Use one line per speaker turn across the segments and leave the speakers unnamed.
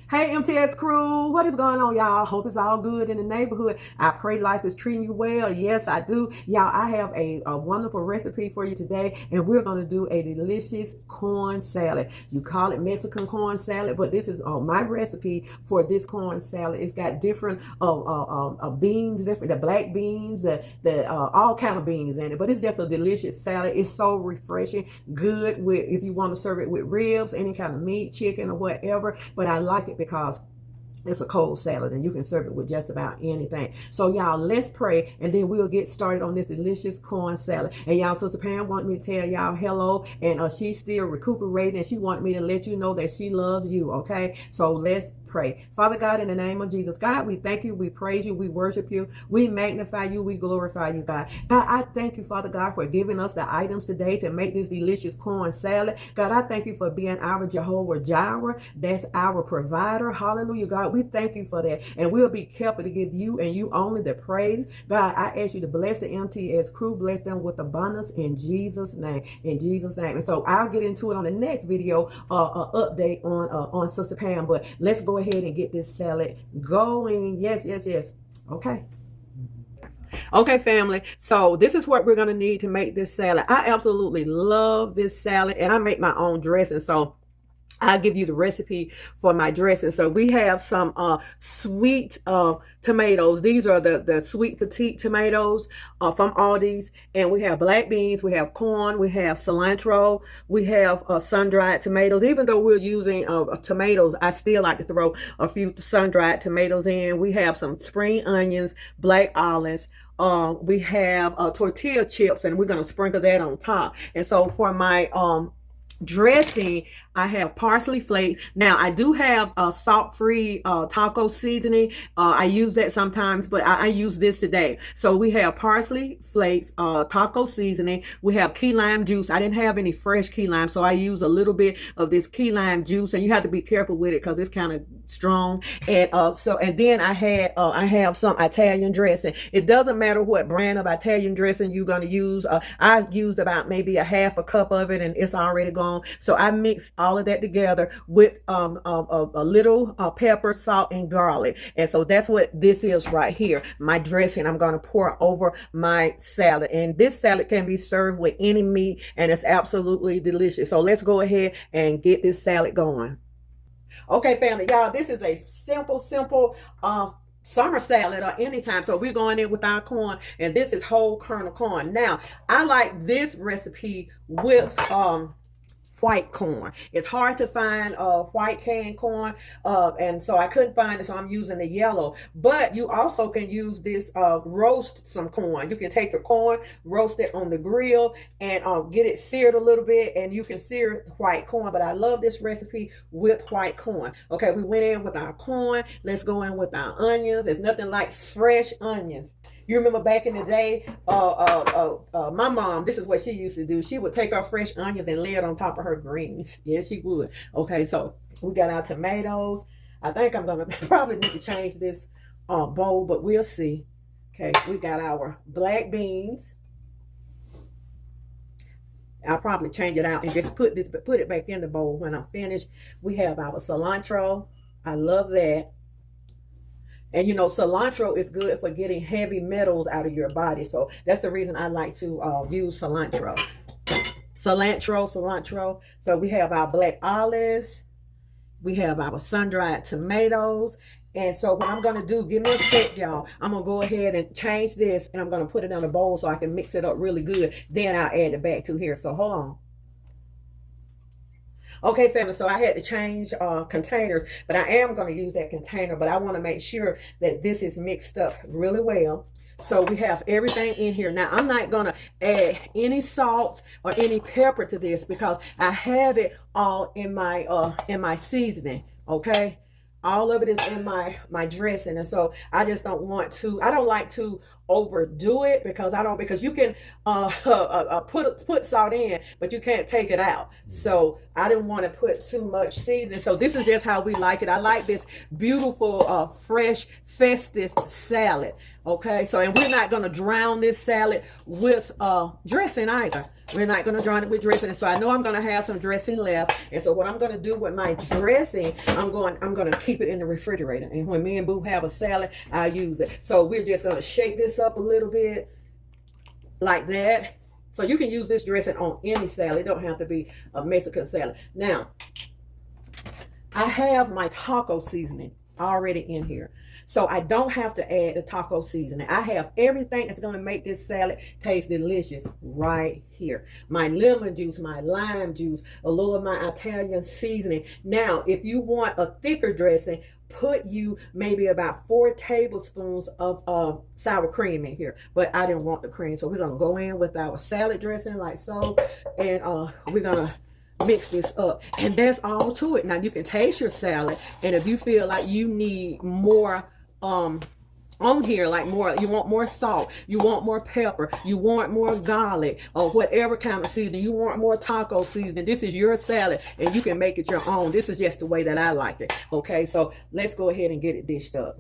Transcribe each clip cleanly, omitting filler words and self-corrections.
Hey, MTS crew, what is going on, y'all? Hope it's all good in the neighborhood. I pray life is treating you well. Yes, I do. Y'all, I have a wonderful recipe for you today, and we're going to do a delicious corn salad. You call it Mexican corn salad, but this is my recipe for this corn salad. It's got different beans, the black beans, the all kind of beans in it, but it's just a delicious salad. It's so refreshing, good with if you want to serve it with ribs, any kind of meat, chicken, or whatever. But I like it because it's a cold salad and you can serve it with just about anything. So y'all, let's pray and then we'll get started on this delicious corn salad. And y'all, Sister Pam wanted me to tell y'all hello, and she's still recuperating, and she wanted me to let you know that she loves you. Okay, so let's pray. Father God, in the name of Jesus, God, we thank you, we praise you, we worship you, we magnify you, we glorify you, God. God, I thank you, Father God, for giving us the items today to make this delicious corn salad. God, I thank you for being our Jehovah Jireh. That's our provider. Hallelujah, God. We thank you for that. And we'll be careful to give you and you only the praise. God, I ask you to bless the MTS crew, bless them with abundance in Jesus' name. In Jesus' name. And so I'll get into it on the next video, update on Sister Pam. But let's go ahead and get this salad going. Yes. Okay. Okay, family, so this is what we're going to need to make this salad. I absolutely love this salad, and I make my own dressing, so I'll give you the recipe for my dressing. So we have some sweet tomatoes. These are the sweet petite tomatoes from Aldi's. And we have black beans, we have corn, we have cilantro, we have sun-dried tomatoes. Even though we're using tomatoes, I still like to throw a few sun-dried tomatoes in. We have some spring onions, black olives. We have tortilla chips, and we're going to sprinkle that on top. And so for my dressing, I have parsley flakes. Now I do have a salt-free taco seasoning. I use that sometimes, but I use this today. So we have parsley flakes, taco seasoning. We have key lime juice. I didn't have any fresh key lime, so I use a little bit of this key lime juice, and you have to be careful with it because it's kind of strong. And and then I have some Italian dressing. It doesn't matter what brand of Italian dressing you're going to use. I used about maybe a half a cup of it, and it's already gone. So I mix all of that together with a little pepper, salt, and garlic. And so that's what this is right here. My dressing I'm going to pour over my salad. And this salad can be served with any meat, and it's absolutely delicious. So let's go ahead and get this salad going. Okay, family, y'all, this is a simple summer salad or anytime. So we're going in with our corn, and this is whole kernel corn. Now, I like this recipe with white corn. It's hard to find white canned corn, and so I couldn't find it, so I'm using the yellow. But you also can use this, roast some corn. You can take your corn, roast it on the grill, and get it seared a little bit, and you can sear white corn. But I love this recipe with white corn. Okay, we went in with our corn. Let's go in with our onions. There's nothing like fresh onions. You remember back in the day, my mom, this is what she used to do. She would take our fresh onions and lay it on top of her greens. Yes, she would. Okay, so we got our tomatoes. I think I'm going to probably need to change this bowl, but we'll see. Okay, we got our black beans. I'll probably change it out and just put it back in the bowl when I'm finished. We have our cilantro. I love that. And you know, cilantro is good for getting heavy metals out of your body. So that's the reason I like to use cilantro. Cilantro. So we have our black olives. We have our sun-dried tomatoes. And so what I'm going to do, give me a sec, y'all. I'm going to go ahead and change this, and I'm going to put it in a bowl so I can mix it up really good. Then I'll add it back to here. So hold on. Okay, family, so I had to change containers, but I am going to use that container, but I want to make sure that this is mixed up really well. So we have everything in here. Now, I'm not going to add any salt or any pepper to this because I have it all in my seasoning, okay? All of it is in my dressing, and so I just don't want to, I don't like to overdo it because because you can put salt in, but you can't take it out. So I didn't want to put too much seasoning. So this is just how we like it. I like this beautiful, fresh, festive salad. Okay, so and we're not gonna drown this salad with dressing either. We're not gonna drown it with dressing. And so I know I'm gonna have some dressing left. And so what I'm gonna do with my dressing, I'm gonna keep it in the refrigerator. And when me and Boo have a salad, I use it. So we're just gonna shake this up a little bit like that. So you can use this dressing on any salad. It don't have to be a Mexican salad. Now, I have my taco seasoning already in here. So I don't have to add the taco seasoning. I have everything that's going to make this salad taste delicious right here. My lemon juice, my lime juice, a little of my Italian seasoning. Now, if you want a thicker dressing, put you maybe about 4 tablespoons of sour cream in here. But I didn't want the cream. So we're going to go in with our salad dressing like so. And we're going to mix this up, and that's all to it. Now you can taste your salad, and if you feel like you need more on here, like more, you want more salt, you want more pepper, you want more garlic, or whatever kind of seasoning, you want more taco seasoning, this is your salad and you can make it your own. This is just the way that I like it. Okay, so let's go ahead and get it dished up.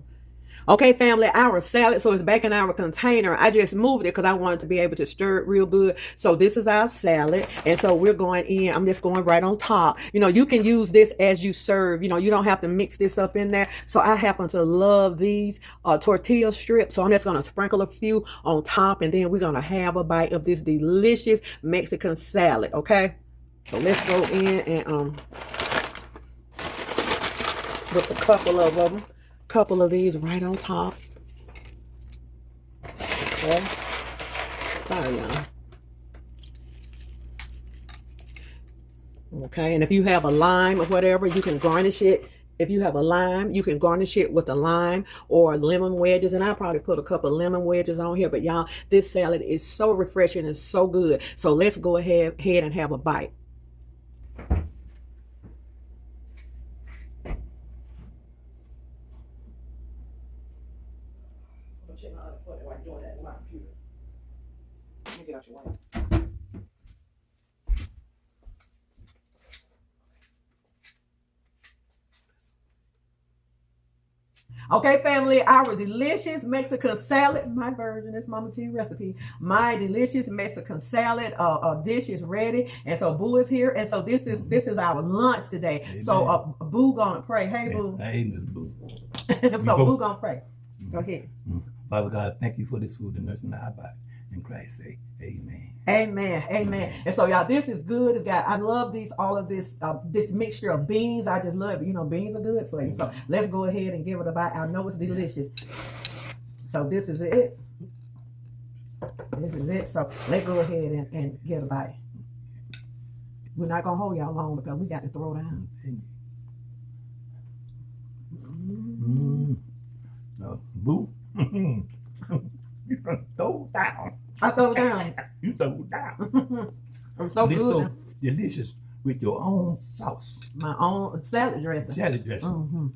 Okay, family, our salad, so it's back in our container. I just moved it because I wanted to be able to stir it real good. So this is our salad. And so we're going in. I'm just going right on top. You know, you can use this as you serve. You know, you don't have to mix this up in there. So I happen to love these tortilla strips. So I'm just going to sprinkle a few on top. And then we're going to have a bite of this delicious Mexican salad. Okay? So let's go in and with a couple of them. Couple of these right on top. Okay. Sorry, y'all. Okay, and if you have a lime or whatever, you can garnish it. If you have a lime, you can garnish it with a lime or lemon wedges. And I'll probably put a couple of lemon wedges on here. But y'all, this salad is so refreshing and so good. So let's go ahead and have a bite. While you're doing that in my computer. Let me get out your way. Okay, family, our delicious Mexican salad, my version, is Mama T recipe. My delicious Mexican salad dish is ready, and so Boo is here, and so this is our lunch today. Amen. So Boo gonna pray. Hey, Boo.
Hey, Boo.
So Boo gonna pray. Go ahead.
Father God, thank you for this food and nourishing our body. In Christ's sake, amen.
Amen, amen. And so y'all, this is good. It's got, I love all of this this mixture of beans. I just love it. You know, beans are good for you. So let's go ahead and give it a bite. I know it's delicious. So this is it. This is it. So let's go ahead and get a bite. We're not gonna hold y'all long because we got to throw down.
No, Boo. You throw down.
I throw down.
You throw down.
It's so
it's
good.
So delicious with your own sauce.
My own salad dressing.
Salad dressing.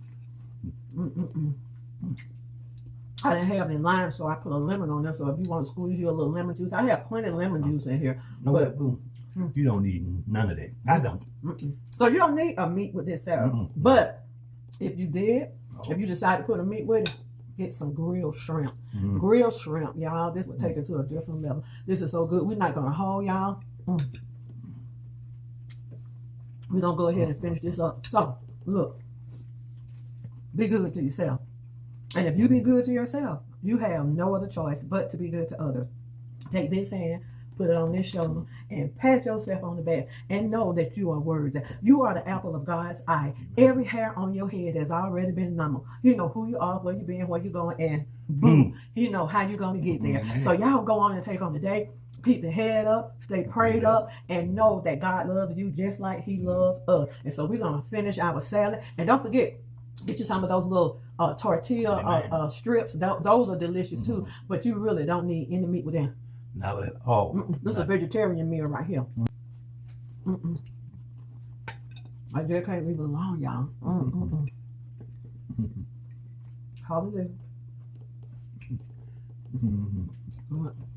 I didn't have any lime, so I put a lemon on there. So if you want to squeeze you a little lemon juice, I have plenty of lemon juice in here.
No, but Boo, you don't need none of that. I don't.
So you don't need a meat with this salad. But if you did, if you decide to put a meat with it, get some grilled shrimp. Grilled shrimp, y'all. This would take it to a different level. This is so good. We're not gonna hold y'all. We're gonna go ahead and finish this up. So look, be good to yourself. And if you be good to yourself, you have no other choice but to be good to others. Take this hand, put it on this shoulder, and pat yourself on the back and know that you are worthy. You are the apple of God's eye. Every hair on your head has already been numbered. You know who you are, where you been, where you going, and boom, you know how you're going to get there. So y'all go on and take on the day. Keep the head up, stay prayed up, and know that God loves you just like he loves us. And so we're going to finish our salad. And don't forget, get you some of those little tortilla strips. Those are delicious too, but you really don't need any meat with them.
Not at all.
This is a vegetarian meal right here. I just can't leave it alone, y'all. Hallelujah.
Mhm.
What?